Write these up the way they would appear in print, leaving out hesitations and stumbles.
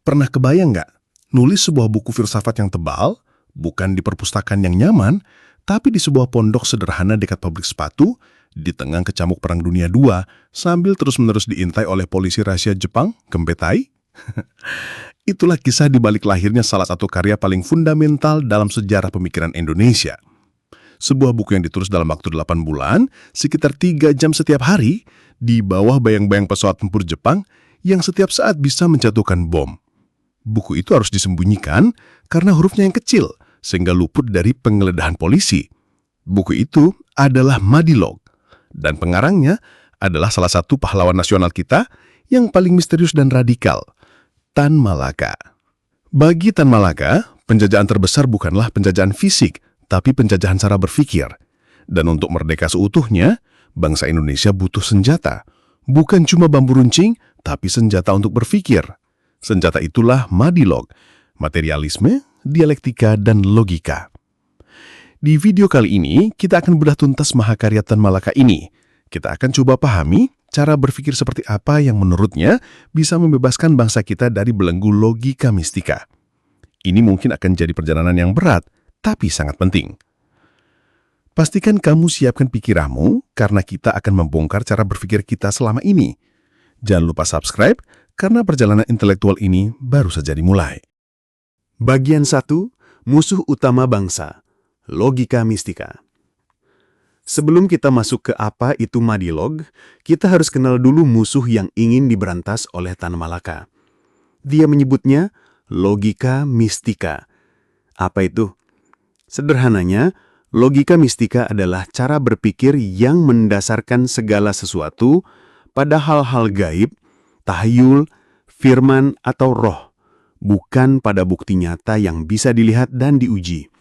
Pernah kebayang nggak? Nulis sebuah buku filsafat yang tebal, bukan di perpustakaan yang nyaman, tapi di sebuah pondok sederhana dekat pabrik sepatu, di tengah kecamuk Perang Dunia II, sambil terus-menerus diintai oleh polisi rahasia Jepang, Kempetai? Itulah kisah di balik lahirnya salah satu karya paling fundamental dalam sejarah pemikiran Indonesia. Sebuah buku yang ditulis dalam waktu 8 bulan, sekitar 3 jam setiap hari, di bawah bayang-bayang pesawat tempur Jepang yang setiap saat bisa menjatuhkan bom. Buku itu harus disembunyikan karena hurufnya yang kecil, sehingga luput dari penggeledahan polisi. Buku itu adalah Madilog, dan pengarangnya adalah salah satu pahlawan nasional kita yang paling misterius dan radikal, Tan Malaka. Bagi Tan Malaka, penjajahan terbesar bukanlah penjajahan fisik, tapi penjajahan cara berpikir. Dan untuk merdeka seutuhnya, bangsa Indonesia butuh senjata. Bukan cuma bambu runcing, tapi senjata untuk berpikir. Senjata itulah Madilog, materialisme, dialektika, dan logika. Di video kali ini, kita akan bedah tuntas mahakarya Tan Malaka ini. Kita akan coba pahami cara berpikir seperti apa yang menurutnya bisa membebaskan bangsa kita dari belenggu logika mistika. Ini mungkin akan jadi perjalanan yang berat, tapi sangat penting. Pastikan kamu siapkan pikiranmu, karena kita akan membongkar cara berpikir kita selama ini. Jangan lupa subscribe, karena perjalanan intelektual ini baru saja dimulai. Bagian 1. Musuh utama bangsa. Logika mistika. Sebelum kita masuk ke apa itu Madilog, kita harus kenal dulu musuh yang ingin diberantas oleh Tan Malaka. Dia menyebutnya logika mistika. Apa itu? Sederhananya, logika mistika adalah cara berpikir yang mendasarkan segala sesuatu pada hal-hal gaib, tahayul, firman, atau roh, bukan pada bukti nyata yang bisa dilihat dan diuji.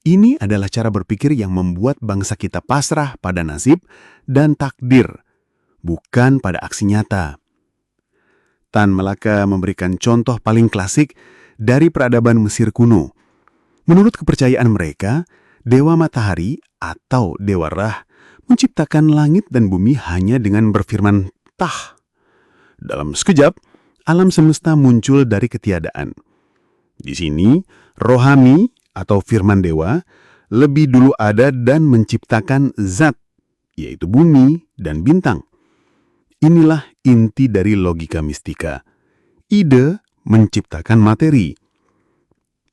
Ini adalah cara berpikir yang membuat bangsa kita pasrah pada nasib dan takdir, bukan pada aksi nyata. Tan Malaka memberikan contoh paling klasik dari peradaban Mesir kuno. Menurut kepercayaan mereka, Dewa Matahari atau Dewa Ra menciptakan langit dan bumi hanya dengan berfirman tah. Dalam sekejap, alam semesta muncul dari ketiadaan. Di sini, rohani atau firman dewa lebih dulu ada dan menciptakan zat, yaitu bumi dan bintang. Inilah inti dari logika mistika. Ide menciptakan materi.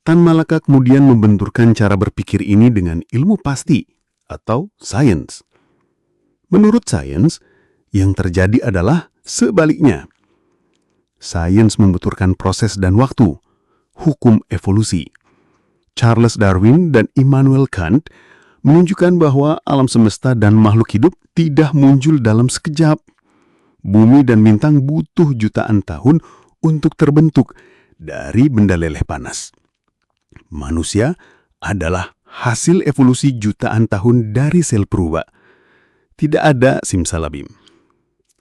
Tan Malaka kemudian membenturkan cara berpikir ini dengan ilmu pasti atau sains. Menurut sains, yang terjadi adalah sebaliknya. Sains membenturkan proses dan waktu, hukum evolusi. Charles Darwin dan Immanuel Kant menunjukkan bahwa alam semesta dan makhluk hidup tidak muncul dalam sekejap. Bumi dan bintang butuh jutaan tahun untuk terbentuk dari benda leleh panas. Manusia adalah hasil evolusi jutaan tahun dari sel purba. Tidak ada simsalabim.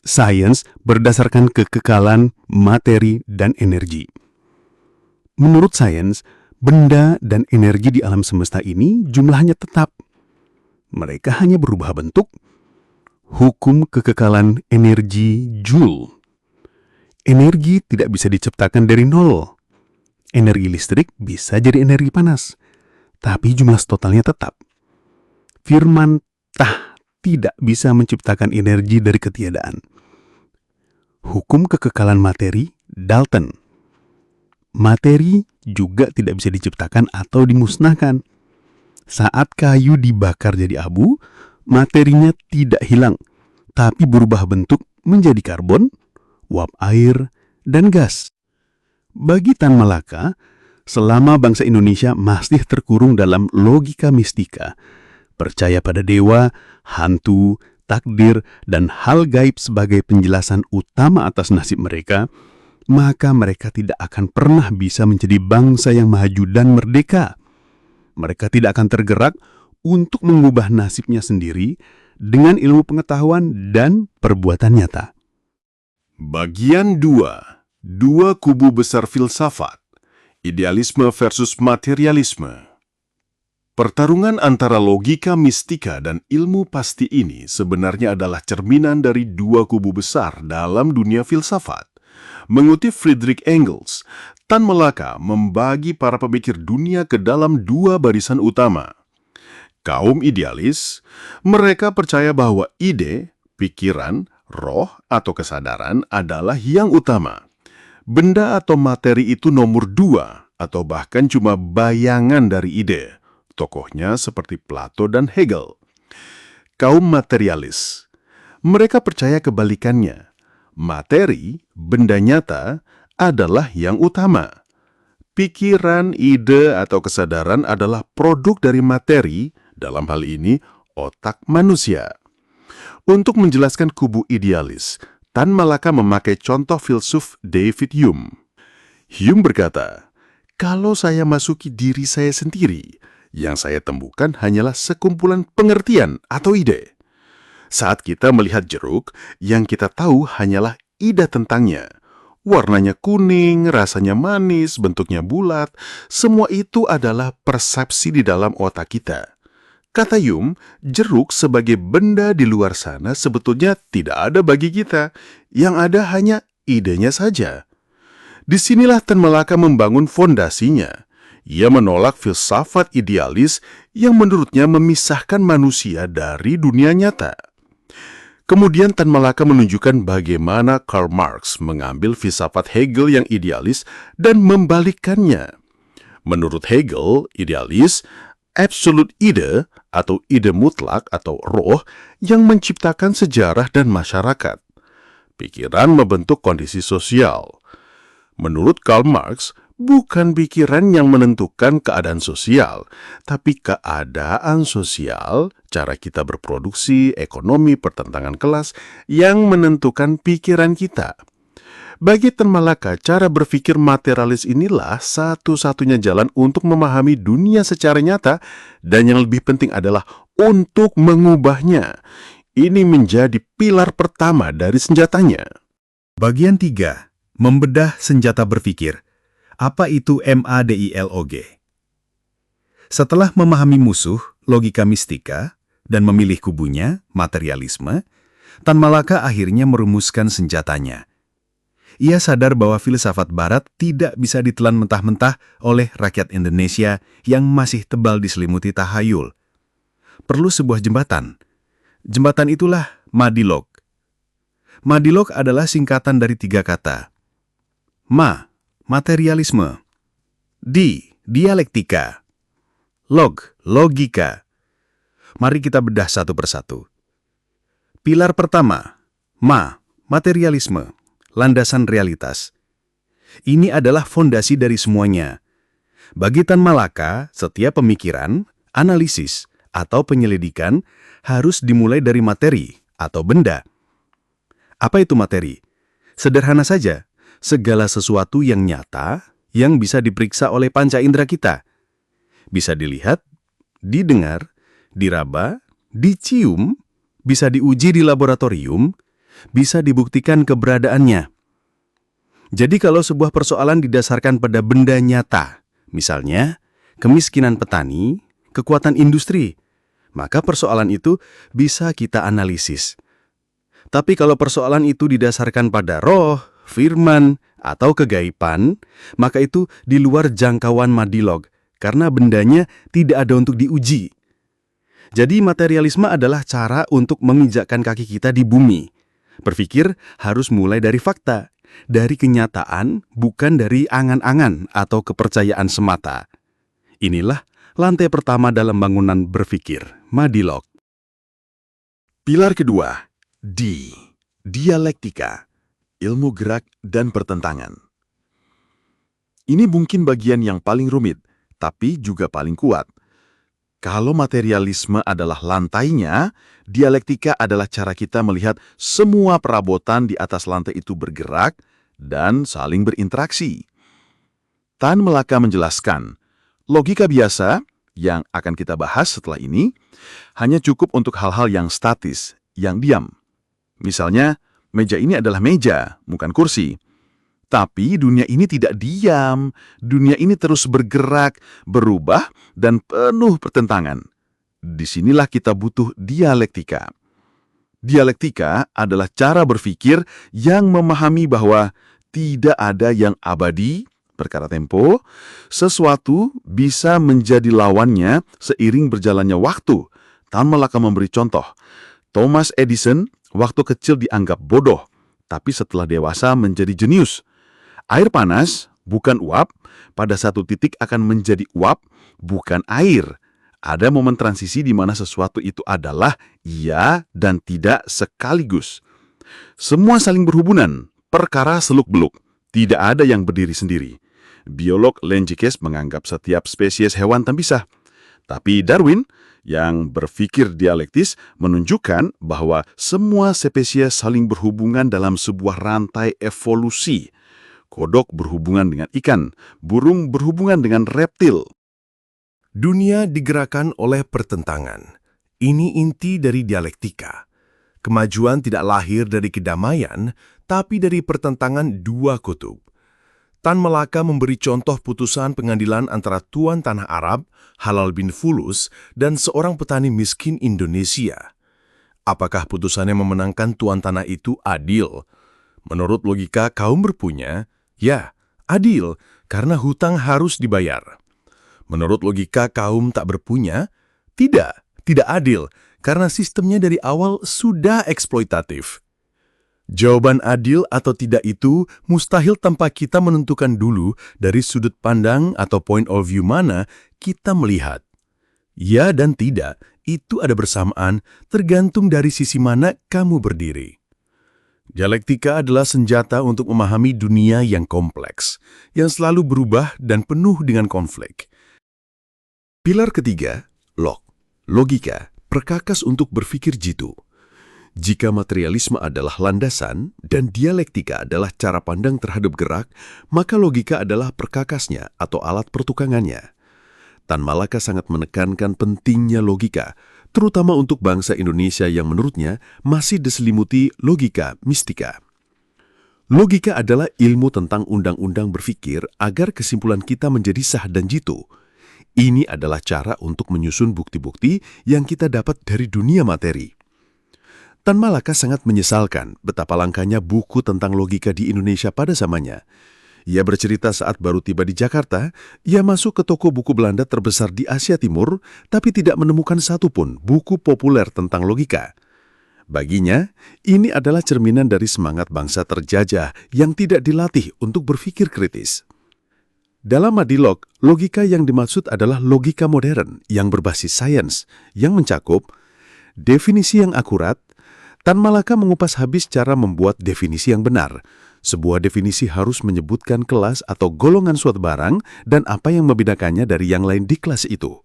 Sains berdasarkan kekekalan, materi, dan energi. Menurut sains, benda dan energi di alam semesta ini jumlahnya tetap. Mereka hanya berubah bentuk. Hukum kekekalan energi Joule. Energi tidak bisa diciptakan dari nol. Energi listrik bisa jadi energi panas, tapi jumlah totalnya tetap. Firman tah tidak bisa menciptakan energi dari ketiadaan. Hukum kekekalan materi Dalton. Materi juga tidak bisa diciptakan atau dimusnahkan. Saat kayu dibakar jadi abu, materinya tidak hilang, tapi berubah bentuk menjadi karbon, uap air, dan gas. Bagi Tan Malaka, selama bangsa Indonesia masih terkurung dalam logika mistika, percaya pada dewa, hantu, takdir, dan hal gaib sebagai penjelasan utama atas nasib mereka, maka mereka tidak akan pernah bisa menjadi bangsa yang maju dan merdeka. Mereka tidak akan tergerak untuk mengubah nasibnya sendiri dengan ilmu pengetahuan dan perbuatan nyata. Bagian 2. Dua kubu besar filsafat. Idealisme versus materialisme. Pertarungan antara logika mistika dan ilmu pasti ini sebenarnya adalah cerminan dari dua kubu besar dalam dunia filsafat. Mengutip Friedrich Engels, Tan Malaka membagi para pemikir dunia ke dalam dua barisan utama. Kaum idealis, mereka percaya bahwa ide, pikiran, roh, atau kesadaran adalah yang utama. Benda atau materi itu nomor dua, atau bahkan cuma bayangan dari ide. Tokohnya seperti Plato dan Hegel. Kaum materialis, mereka percaya kebalikannya. Materi, benda nyata, adalah yang utama. Pikiran, ide, atau kesadaran adalah produk dari materi, dalam hal ini otak manusia. Untuk menjelaskan kubu idealis, Tan Malaka memakai contoh filsuf David Hume. Hume berkata, "Kalau saya masuki diri saya sendiri, yang saya temukan hanyalah sekumpulan pengertian atau ide. Saat kita melihat jeruk, yang kita tahu hanyalah ide tentangnya. Warnanya kuning, rasanya manis, bentuknya bulat, semua itu adalah persepsi di dalam otak kita." Kata Hume, jeruk sebagai benda di luar sana sebetulnya tidak ada bagi kita. Yang ada hanya idenya saja. Disinilah Tan Malaka membangun fondasinya. Ia menolak filsafat idealis yang menurutnya memisahkan manusia dari dunia nyata. Kemudian Tan Malaka menunjukkan bagaimana Karl Marx mengambil filsafat Hegel yang idealis dan membalikkannya. Menurut Hegel, idealis, absolute ide atau ide mutlak atau roh yang menciptakan sejarah dan masyarakat. Pikiran membentuk kondisi sosial. Menurut Karl Marx, bukan pikiran yang menentukan keadaan sosial, tapi keadaan sosial, cara kita berproduksi, ekonomi, pertentangan kelas yang menentukan pikiran kita. Bagi Tan Malaka, cara berpikir materialis inilah satu-satunya jalan untuk memahami dunia secara nyata dan yang lebih penting adalah untuk mengubahnya. Ini menjadi pilar pertama dari senjatanya. Bagian 3. Membedah senjata berpikir. Apa itu MADILOG? Setelah memahami musuh, logika mistika, dan memilih kubunya, materialisme, Tan Malaka akhirnya merumuskan senjatanya. Ia sadar bahwa filsafat Barat tidak bisa ditelan mentah-mentah oleh rakyat Indonesia yang masih tebal diselimuti tahayul. Perlu sebuah jembatan. Jembatan itulah Madilog. Madilog adalah singkatan dari 3 kata. Ma, materialisme. Di, dialektika. Log, logika. Mari kita bedah satu persatu. Pilar pertama, ma, materialisme. Landasan realitas. Ini adalah fondasi dari semuanya. Bagi Tan Malaka, setiap pemikiran, analisis, atau penyelidikan harus dimulai dari materi atau benda. Apa itu materi? Sederhana saja, segala sesuatu yang nyata yang bisa diperiksa oleh panca indera kita. Bisa dilihat, didengar, diraba, dicium, bisa diuji di laboratorium, bisa dibuktikan keberadaannya. Jadi kalau sebuah persoalan didasarkan pada benda nyata, misalnya kemiskinan petani, kekuatan industri, maka persoalan itu bisa kita analisis. Tapi kalau persoalan itu didasarkan pada roh, firman, atau kegaiban, maka itu di luar jangkauan Madilog, karena bendanya tidak ada untuk diuji. Jadi materialisme adalah cara untuk menginjakkan kaki kita di bumi. Berpikir harus mulai dari fakta, dari kenyataan, bukan dari angan-angan atau kepercayaan semata. Inilah lantai pertama dalam bangunan berpikir, Madilog. Pilar kedua, dialektika, ilmu gerak dan pertentangan. Ini mungkin bagian yang paling rumit, tapi juga paling kuat. Kalau materialisme adalah lantainya, dialektika adalah cara kita melihat semua perabotan di atas lantai itu bergerak dan saling berinteraksi. Tan Malaka menjelaskan, logika biasa yang akan kita bahas setelah ini hanya cukup untuk hal-hal yang statis, yang diam. Misalnya, meja ini adalah meja, bukan kursi. Tapi dunia ini tidak diam, dunia ini terus bergerak, berubah, dan penuh pertentangan. Disinilah kita butuh dialektika. Dialektika adalah cara berpikir yang memahami bahwa tidak ada yang abadi, perkara Tempo, sesuatu bisa menjadi lawannya seiring berjalannya waktu. Tan Malaka memberi contoh. Thomas Edison waktu kecil dianggap bodoh, tapi setelah dewasa menjadi jenius. Air panas bukan uap, pada satu titik akan menjadi uap, bukan air. Ada momen transisi di mana sesuatu itu adalah iya dan tidak sekaligus. Semua saling berhubungan, perkara seluk-beluk. Tidak ada yang berdiri sendiri. Biolog Lenjikes menganggap setiap spesies hewan terpisah. Tapi Darwin, yang berpikir dialektis, menunjukkan bahwa semua spesies saling berhubungan dalam sebuah rantai evolusi. Kodok berhubungan dengan ikan, burung berhubungan dengan reptil. Dunia digerakkan oleh pertentangan. Ini inti dari dialektika. Kemajuan tidak lahir dari kedamaian, tapi dari pertentangan dua kutub. Tan Malaka memberi contoh putusan pengadilan antara tuan tanah Arab, Halal bin Fulus, dan seorang petani miskin Indonesia. Apakah putusannya memenangkan tuan tanah itu adil? Menurut logika kaum berpunya, ya, adil, karena hutang harus dibayar. Menurut logika kaum tak berpunya, tidak adil, karena sistemnya dari awal sudah eksploitatif. Jawaban adil atau tidak itu mustahil tanpa kita menentukan dulu dari sudut pandang atau point of view mana kita melihat. Ya dan tidak, itu ada bersamaan tergantung dari sisi mana kamu berdiri. Dialektika adalah senjata untuk memahami dunia yang kompleks, yang selalu berubah dan penuh dengan konflik. Pilar ketiga, logika, perkakas untuk berpikir jitu. Jika materialisme adalah landasan dan dialektika adalah cara pandang terhadap gerak, maka logika adalah perkakasnya atau alat pertukangannya. Tan Malaka sangat menekankan pentingnya logika, terutama untuk bangsa Indonesia yang menurutnya masih diselimuti logika mistika. Logika adalah ilmu tentang undang-undang berpikir agar kesimpulan kita menjadi sah dan jitu. Ini adalah cara untuk menyusun bukti-bukti yang kita dapat dari dunia materi. Tan Malaka sangat menyesalkan betapa langkanya buku tentang logika di Indonesia pada zamannya. Ia bercerita saat baru tiba di Jakarta, ia masuk ke toko buku Belanda terbesar di Asia Timur, tapi tidak menemukan satupun buku populer tentang logika. Baginya, ini adalah cerminan dari semangat bangsa terjajah yang tidak dilatih untuk berpikir kritis. Dalam Madilog, logika yang dimaksud adalah logika modern yang berbasis sains, yang mencakup definisi yang akurat. Tan Malaka mengupas habis cara membuat definisi yang benar. Sebuah definisi harus menyebutkan kelas atau golongan suatu barang dan apa yang membedakannya dari yang lain di kelas itu.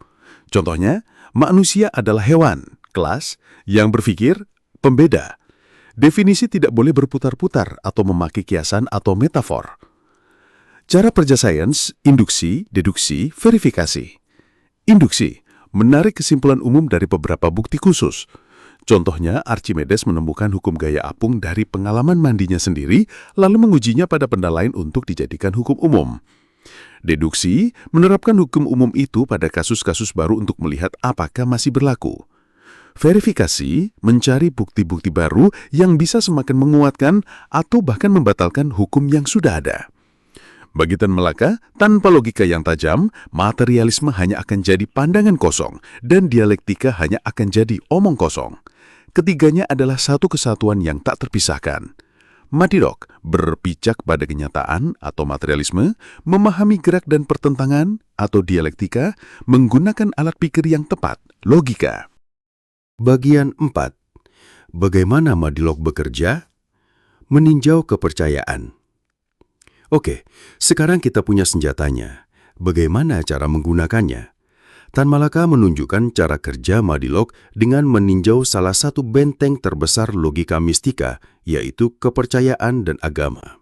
Contohnya, manusia adalah hewan, kelas, yang berpikir, pembeda. Definisi tidak boleh berputar-putar atau memakai kiasan atau metafor. Cara kerja sains, induksi, deduksi, verifikasi. Induksi, menarik kesimpulan umum dari beberapa bukti khusus. Contohnya, Archimedes menemukan hukum gaya apung dari pengalaman mandinya sendiri, lalu mengujinya pada benda lain untuk dijadikan hukum umum. Deduksi, menerapkan hukum umum itu pada kasus-kasus baru untuk melihat apakah masih berlaku. Verifikasi, mencari bukti-bukti baru yang bisa semakin menguatkan atau bahkan membatalkan hukum yang sudah ada. Bagi Tan Malaka, tanpa logika yang tajam, materialisme hanya akan jadi pandangan kosong dan dialektika hanya akan jadi omong kosong. Ketiganya adalah satu kesatuan yang tak terpisahkan. Madilog, berpijak pada kenyataan atau materialisme, memahami gerak dan pertentangan atau dialektika, menggunakan alat pikir yang tepat, logika. Bagian 4. Bagaimana Madilog bekerja? Meninjau kepercayaan. Oke, sekarang kita punya senjatanya. Bagaimana cara menggunakannya? Tan Malaka menunjukkan cara kerja Madilog dengan meninjau salah satu benteng terbesar logika mistika, yaitu kepercayaan dan agama.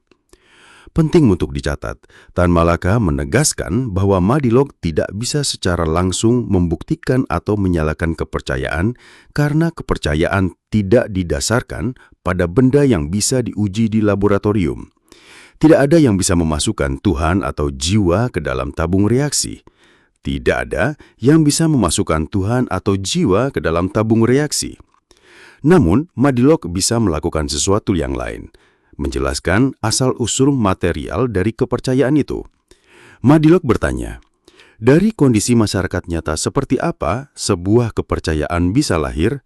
Penting untuk dicatat, Tan Malaka menegaskan bahwa Madilog tidak bisa secara langsung membuktikan atau menyalahkan kepercayaan karena kepercayaan tidak didasarkan pada benda yang bisa diuji di laboratorium. Tidak ada yang bisa memasukkan Tuhan atau jiwa ke dalam tabung reaksi. Tidak ada yang bisa memasukkan Tuhan atau jiwa ke dalam tabung reaksi. Namun, Madilog bisa melakukan sesuatu yang lain. menjelaskan asal-usul material dari kepercayaan itu. Madilog bertanya, dari kondisi masyarakat nyata seperti apa sebuah kepercayaan bisa lahir?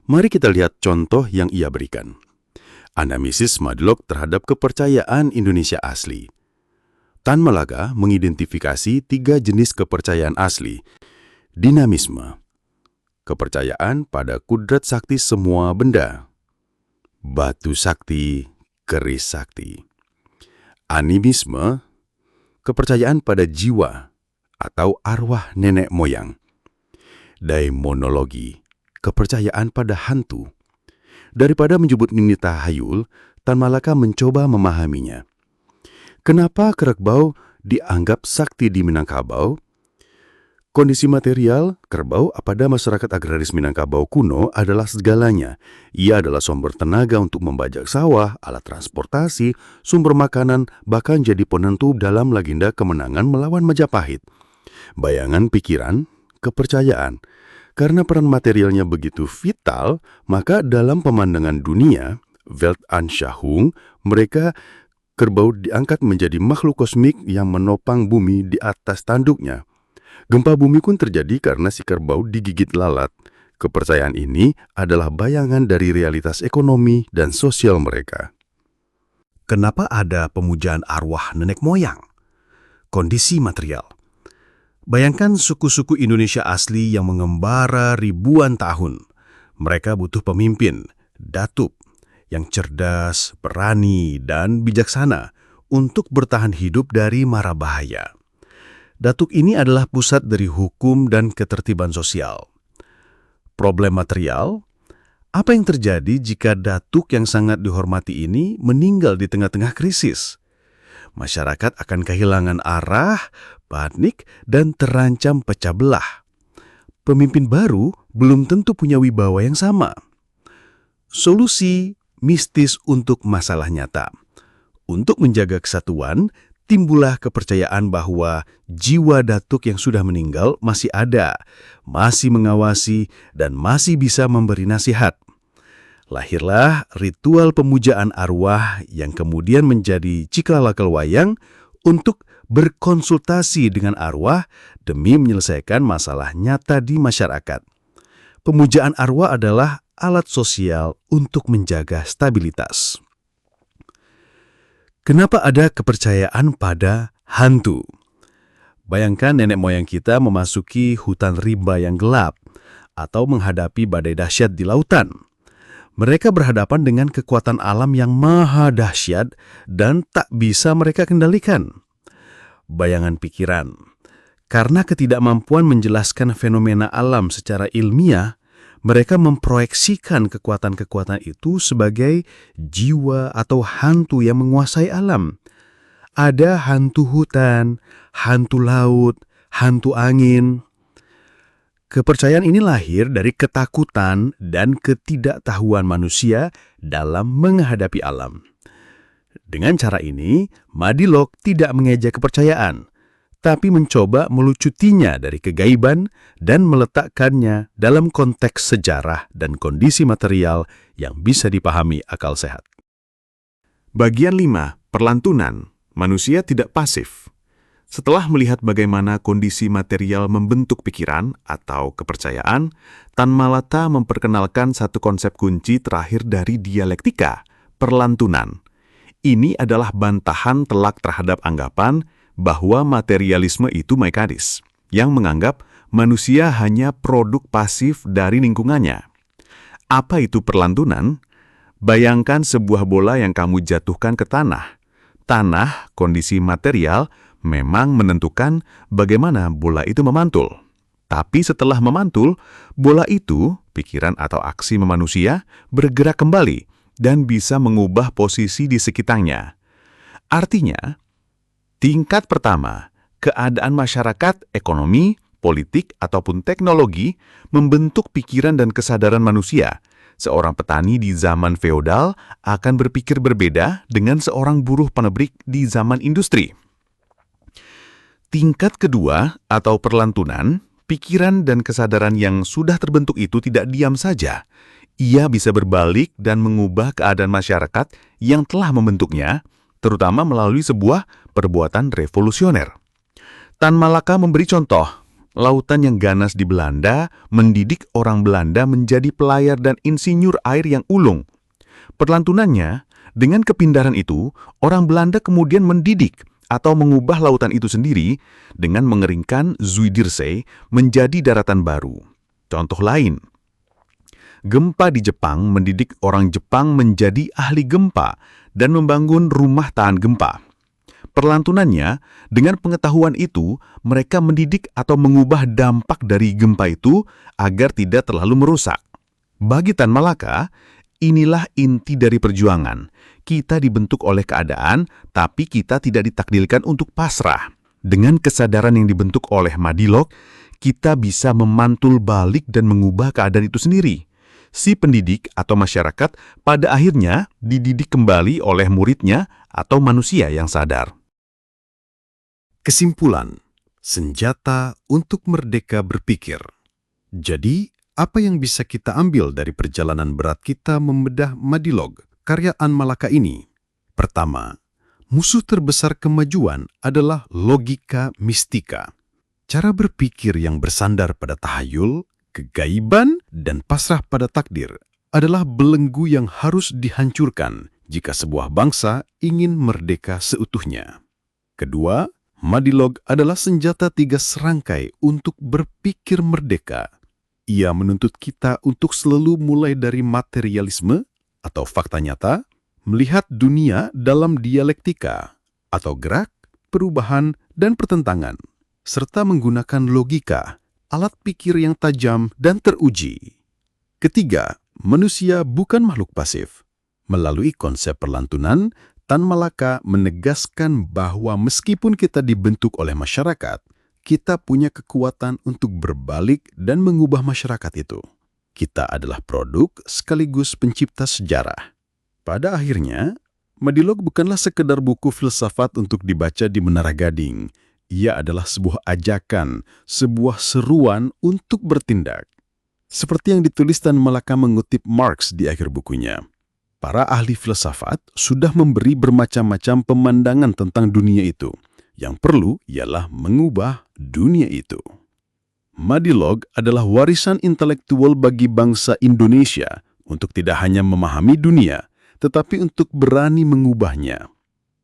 Mari kita lihat contoh yang ia berikan. Anamnesis Madilog terhadap kepercayaan Indonesia asli. Tan Malaga mengidentifikasi 3 jenis kepercayaan asli. Dinamisme, kepercayaan pada kudrat sakti semua benda. Batu sakti, keris sakti. Animisme, kepercayaan pada jiwa atau arwah nenek moyang. Daimonologi, kepercayaan pada hantu. Daripada menyebut Nini Tahayul, Tan Malaka mencoba memahaminya. Kenapa kerbau dianggap sakti di Minangkabau? Kondisi material kerbau pada masyarakat agraris Minangkabau kuno adalah segalanya. Ia adalah sumber tenaga untuk membajak sawah, alat transportasi, sumber makanan, bahkan jadi penentu dalam legenda kemenangan melawan Majapahit. Bayangan pikiran, kepercayaan. Karena peran materialnya begitu vital, maka dalam pemandangan dunia, Weltanschauung, mereka kerbau diangkat menjadi makhluk kosmik yang menopang bumi di atas tanduknya. Gempa bumi pun terjadi karena si kerbau digigit lalat. Kepercayaan ini adalah bayangan dari realitas ekonomi dan sosial mereka. Kenapa ada pemujaan arwah nenek moyang? Kondisi material. Bayangkan suku-suku Indonesia asli yang mengembara ribuan tahun. Mereka butuh pemimpin, datuk, yang cerdas, berani, dan bijaksana untuk bertahan hidup dari mara bahaya. Datuk ini adalah pusat dari hukum dan ketertiban sosial. Problem material, apa yang terjadi jika datuk yang sangat dihormati ini meninggal di tengah-tengah krisis? Masyarakat akan kehilangan arah, panik, dan terancam pecah belah. Pemimpin baru belum tentu punya wibawa yang sama. Solusi mistis untuk masalah nyata. Untuk menjaga kesatuan, timbullah kepercayaan bahwa jiwa datuk yang sudah meninggal masih ada, masih mengawasi, dan masih bisa memberi nasihat. Lahirlah ritual pemujaan arwah yang kemudian menjadi cikalakal wayang untuk berkonsultasi dengan arwah demi menyelesaikan masalah nyata di masyarakat. Pemujaan arwah adalah alat sosial untuk menjaga stabilitas. Kenapa ada kepercayaan pada hantu? Bayangkan nenek moyang kita memasuki hutan rimba yang gelap atau menghadapi badai dahsyat di lautan. Mereka berhadapan dengan kekuatan alam yang maha dahsyat dan tak bisa mereka kendalikan. Bayangan pikiran. Karena ketidakmampuan menjelaskan fenomena alam secara ilmiah, mereka memproyeksikan kekuatan-kekuatan itu sebagai jiwa atau hantu yang menguasai alam. Ada hantu hutan, hantu laut, hantu angin. Kepercayaan ini lahir dari ketakutan dan ketidaktahuan manusia dalam menghadapi alam. Dengan cara ini, Madilog tidak mengejek kepercayaan, tapi mencoba melucutinya dari kegaiban dan meletakkannya dalam konteks sejarah dan kondisi material yang bisa dipahami akal sehat. Bagian 5. Perlantunan. Manusia tidak pasif. Setelah melihat bagaimana kondisi material membentuk pikiran atau kepercayaan, Tan Malaka memperkenalkan satu konsep kunci terakhir dari dialektika, perlantunan. Ini adalah bantahan telak terhadap anggapan bahwa materialisme itu mekanis, yang menganggap manusia hanya produk pasif dari lingkungannya. Apa itu perlantunan? Bayangkan sebuah bola yang kamu jatuhkan ke tanah. Tanah, kondisi material, memang menentukan bagaimana bola itu memantul. Tapi setelah memantul, bola itu, pikiran atau aksi manusia, bergerak kembali dan bisa mengubah posisi di sekitarnya. Artinya, tingkat pertama, keadaan masyarakat, ekonomi, politik, ataupun teknologi membentuk pikiran dan kesadaran manusia. Seorang petani di zaman feodal akan berpikir berbeda dengan seorang buruh penebrik di zaman industri. Tingkat kedua atau perlantunan, pikiran dan kesadaran yang sudah terbentuk itu tidak diam saja. Ia bisa berbalik dan mengubah keadaan masyarakat yang telah membentuknya, terutama melalui sebuah perbuatan revolusioner. Tan Malaka memberi contoh, lautan yang ganas di Belanda mendidik orang Belanda menjadi pelayar dan insinyur air yang ulung. Perlantunannya, dengan kepindahan itu, orang Belanda kemudian mendidik atau mengubah lautan itu sendiri dengan mengeringkan Zuiderzee menjadi daratan baru. Contoh lain, gempa di Jepang mendidik orang Jepang menjadi ahli gempa dan membangun rumah tahan gempa. Perlantunannya, dengan pengetahuan itu, mereka mendidik atau mengubah dampak dari gempa itu agar tidak terlalu merusak. Bagi Tan Malaka, inilah inti dari perjuangan. Kita dibentuk oleh keadaan, tapi kita tidak ditakdirkan untuk pasrah. Dengan kesadaran yang dibentuk oleh Madilog, kita bisa memantul balik dan mengubah keadaan itu sendiri. Si pendidik atau masyarakat pada akhirnya dididik kembali oleh muridnya atau manusia yang sadar. Kesimpulan, senjata untuk merdeka berpikir. Jadi, apa yang bisa kita ambil dari perjalanan berat kita membedah Madilog, karya Tan Malaka ini? Pertama, musuh terbesar kemajuan adalah logika mistika. Cara berpikir yang bersandar pada tahayul, kegaiban, dan pasrah pada takdir adalah belenggu yang harus dihancurkan jika sebuah bangsa ingin merdeka seutuhnya. Kedua, Madilog adalah senjata 3 serangkai untuk berpikir merdeka. Ia menuntut kita untuk selalu mulai dari materialisme atau fakta nyata, melihat dunia dalam dialektika atau gerak, perubahan, dan pertentangan, serta menggunakan logika, alat pikir yang tajam dan teruji. Ketiga, manusia bukan makhluk pasif. Melalui konsep perlantunan, Tan Malaka menegaskan bahwa meskipun kita dibentuk oleh masyarakat, kita punya kekuatan untuk berbalik dan mengubah masyarakat itu. Kita adalah produk sekaligus pencipta sejarah. Pada akhirnya, Madilog bukanlah sekedar buku filsafat untuk dibaca di Menara Gading. Ia adalah sebuah ajakan, sebuah seruan untuk bertindak. Seperti yang ditulis Tan Malaka mengutip Marx di akhir bukunya. Para ahli filsafat sudah memberi bermacam-macam pemandangan tentang dunia itu. Yang perlu ialah mengubah dunia itu. Madilog adalah warisan intelektual bagi bangsa Indonesia untuk tidak hanya memahami dunia, tetapi untuk berani mengubahnya.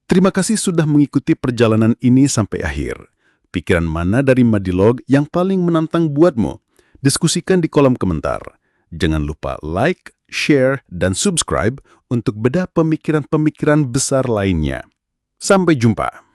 Terima kasih sudah mengikuti perjalanan ini sampai akhir. Pikiran mana dari Madilog yang paling menantang buatmu? Diskusikan di kolom komentar. Jangan lupa like, share, dan subscribe untuk bedah pemikiran-pemikiran besar lainnya. Sampai jumpa.